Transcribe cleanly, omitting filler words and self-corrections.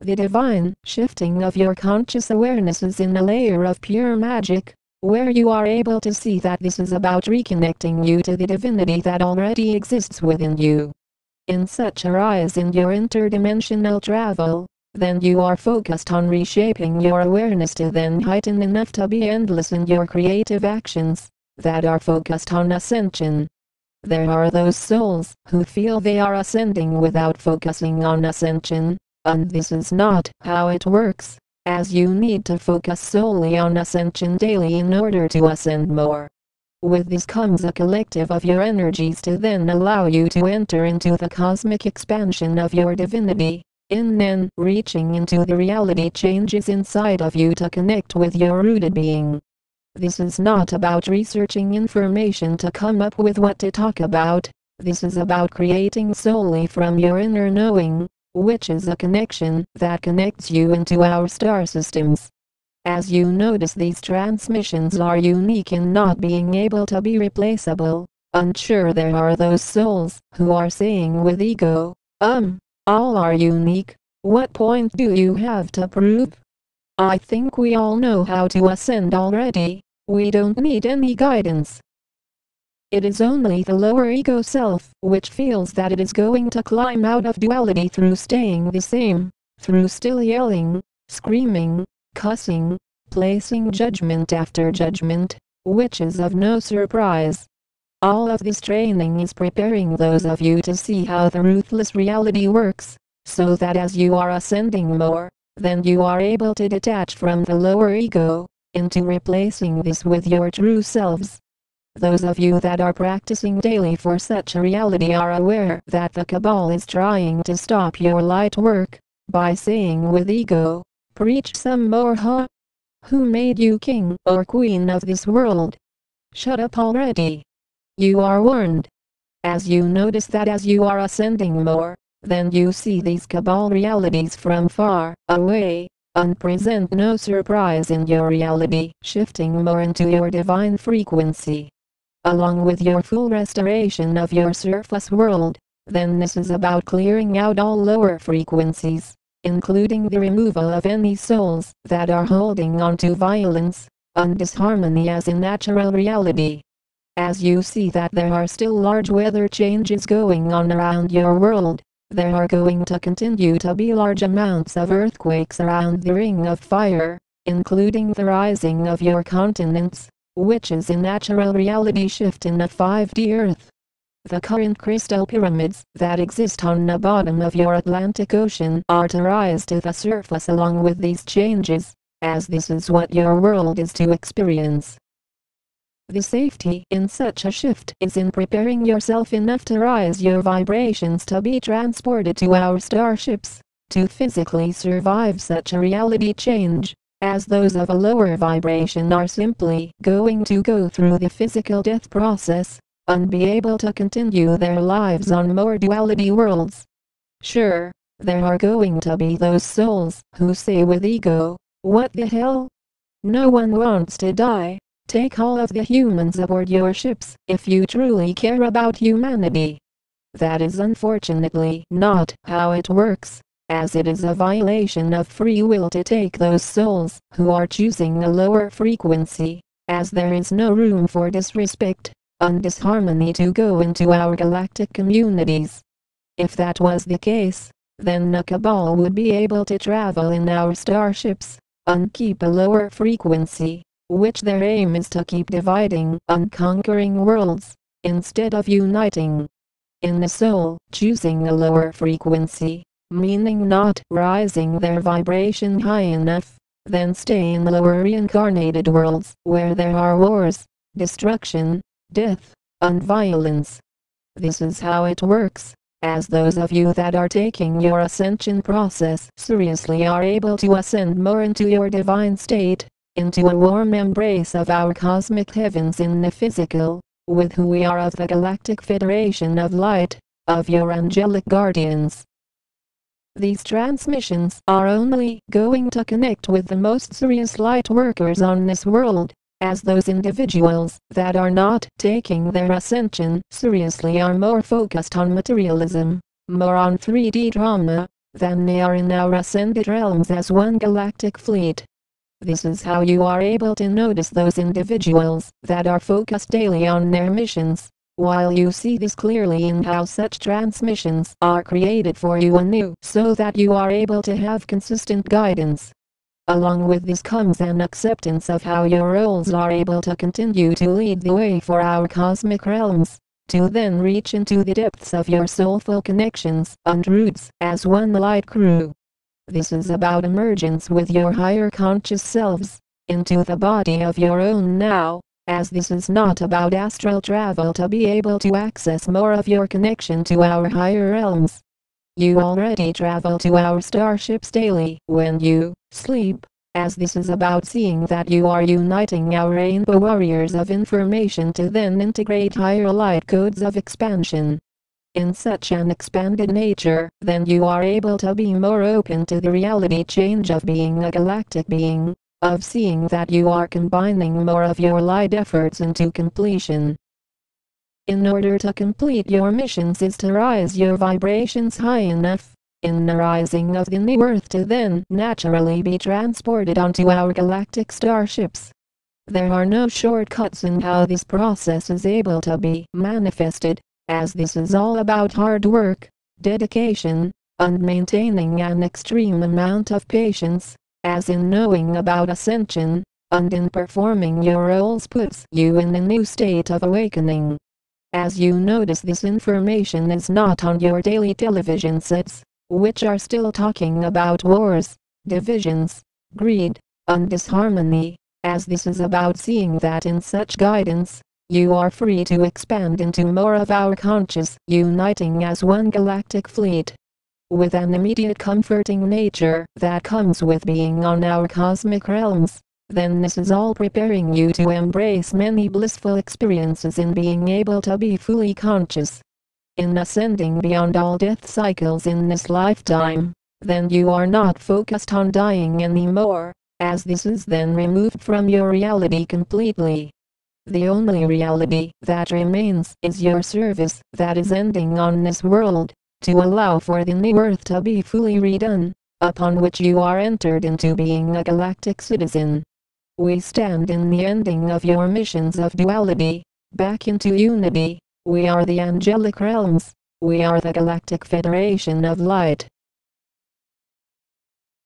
The divine shifting of your conscious awareness is in a layer of pure magic, where you are able to see that this is about reconnecting you to the divinity that already exists within you. In such a rise in your interdimensional travel, then you are focused on reshaping your awareness to then heighten enough to be endless in your creative actions, that are focused on ascension. There are those souls who feel they are ascending without focusing on ascension, and this is not how it works, as you need to focus solely on ascension daily in order to ascend more. With this comes a collective of your energies to then allow you to enter into the cosmic expansion of your divinity, in then reaching into the reality changes inside of you to connect with your rooted being. This is not about researching information to come up with what to talk about. This is about creating solely from your inner knowing, which is a connection that connects you into our star systems. As you notice, these transmissions are unique in not being able to be replaceable. Unsure, there are those souls who are saying with ego, all are unique. What point do you have to prove? I think we all know how to ascend already. We don't need any guidance. It is only the lower ego self which feels that it is going to climb out of duality through staying the same, through still yelling, screaming, cussing, placing judgment after judgment, which is of no surprise. All of this training is preparing those of you to see how the ruthless reality works, so that as you are ascending more, then you are able to detach from the lower ego, into replacing this with your true selves. Those of you that are practicing daily for such a reality are aware that the cabal is trying to stop your light work, by saying with ego, preach some more huh? Who made you king or queen of this world? Shut up already. You are warned. As you notice that as you are ascending more, then you see these cabal realities from far away, and present no surprise in your reality, shifting more into your divine frequency. Along with your full restoration of your surface world, then this is about clearing out all lower frequencies, including the removal of any souls that are holding on to violence and disharmony as a natural reality. As you see that there are still large weather changes going on around your world, there are going to continue to be large amounts of earthquakes around the ring of fire, including the rising of your continents, which is a natural reality shift in a 5D Earth. The current crystal pyramids that exist on the bottom of your Atlantic Ocean are to rise to the surface along with these changes, as this is what your world is to experience. The safety in such a shift is in preparing yourself enough to rise your vibrations to be transported to our starships, to physically survive such a reality change, as those of a lower vibration are simply going to go through the physical death process, and be able to continue their lives on more duality worlds. Sure, there are going to be those souls who say with ego, what the hell? No one wants to die. Take all of the humans aboard your ships if you truly care about humanity. That is unfortunately not how it works, as it is a violation of free will to take those souls who are choosing a lower frequency, as there is no room for disrespect and disharmony to go into our galactic communities. If that was the case, then the cabal would be able to travel in our starships and keep a lower frequency, which their aim is to keep dividing and conquering worlds, instead of uniting. In the soul, choosing a lower frequency, meaning not rising their vibration high enough, then stay in lower reincarnated worlds where there are wars, destruction, death, and violence. This is how it works, as those of you that are taking your ascension process seriously are able to ascend more into your divine state, into a warm embrace of our cosmic heavens in the physical, with who we are of the Galactic Federation of Light, of your angelic guardians. These transmissions are only going to connect with the most serious light workers on this world, as those individuals that are not taking their ascension seriously are more focused on materialism, more on 3D drama, than they are in our ascended realms as one galactic fleet. This is how you are able to notice those individuals that are focused daily on their missions, while you see this clearly in how such transmissions are created for you anew so that you are able to have consistent guidance. Along with this comes an acceptance of how your roles are able to continue to lead the way for our cosmic realms, to then reach into the depths of your soulful connections and roots as one light crew. This is about emergence with your higher conscious selves, into the body of your own now, as this is not about astral travel to be able to access more of your connection to our higher realms. You already travel to our starships daily when you sleep, as this is about seeing that you are uniting our rainbow warriors of information to then integrate higher light codes of expansion. In such an expanded nature, then you are able to be more open to the reality change of being a galactic being, of seeing that you are combining more of your light efforts into completion. In order to complete your missions is to rise your vibrations high enough, in the rising of the new Earth to then naturally be transported onto our galactic starships. There are no shortcuts in how this process is able to be manifested, as this is all about hard work, dedication, and maintaining an extreme amount of patience, as in knowing about ascension, and in performing your roles puts you in a new state of awakening. As you notice, this information is not on your daily television sets, which are still talking about wars, divisions, greed, and disharmony, as this is about seeing that in such guidance, you are free to expand into more of our conscious uniting as one galactic fleet. With an immediate comforting nature that comes with being on our cosmic realms, then this is all preparing you to embrace many blissful experiences in being able to be fully conscious. In ascending beyond all death cycles in this lifetime, then you are not focused on dying anymore, as this is then removed from your reality completely. The only reality that remains is your service that is ending on this world, to allow for the new Earth to be fully redone, upon which you are entered into being a galactic citizen. We stand in the ending of your missions of duality, back into unity. We are the angelic realms. We are the Galactic Federation of Light.